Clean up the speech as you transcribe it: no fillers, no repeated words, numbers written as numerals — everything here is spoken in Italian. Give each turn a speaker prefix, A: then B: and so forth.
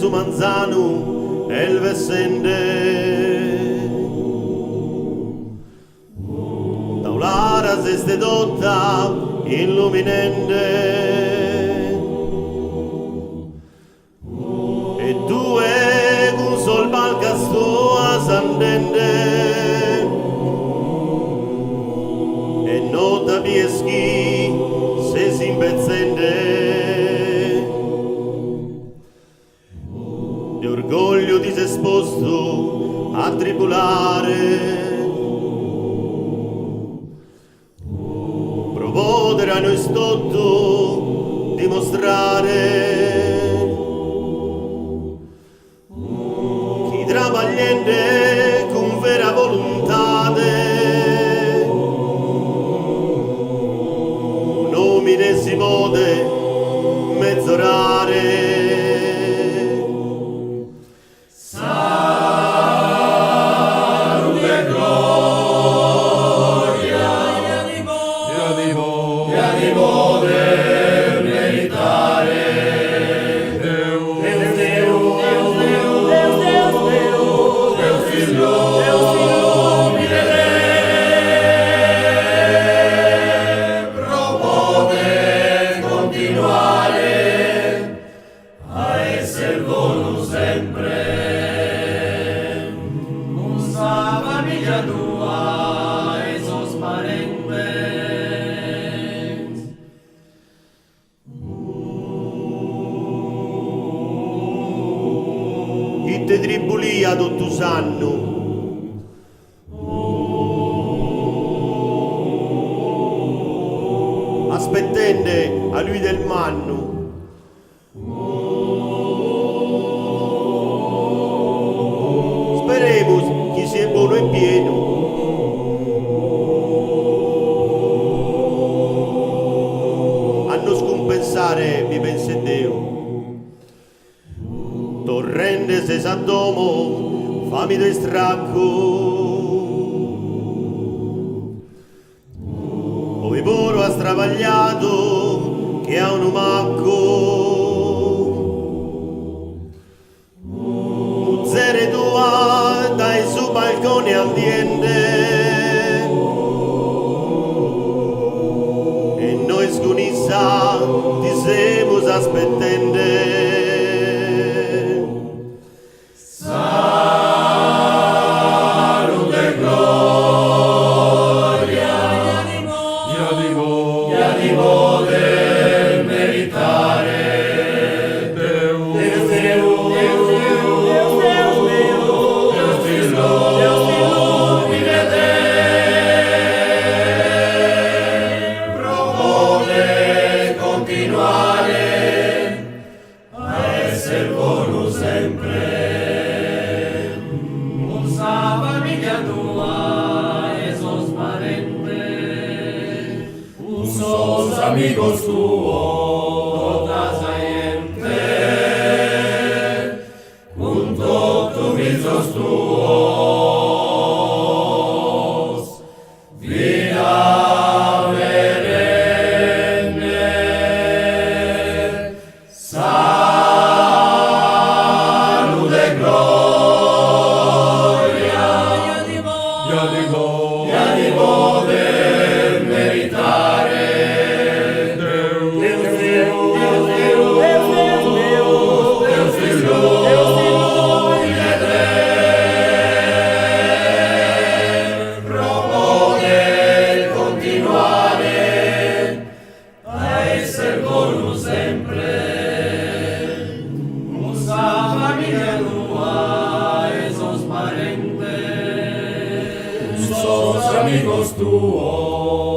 A: su manzano e il vessende. Taulara se ste dotta illuminende e due con sol balcastoa s'andende e nota pieschi se si impezzende di orgoglio di se esposto a tribulare. Potere a noi stotto dimostrare chi travagliente con vera volontà nomine si pode mezzorare. Itte tribulia d'ottusanno aspettende a lui del manno speremos chi sia buono e pieno a non scompensare mi pense Dio. Torrende se s'addomo, famido e stracco. Ove poro ha stravagliato che ha un umacco. Muzzere tua dai su balcone al diente. E noi sconissa ti semus aspettende.
B: Amigos tuos, toda gente, con todos mis tuos, vida perenne, salud e gloria, io di poder meritare. Amigos tuos.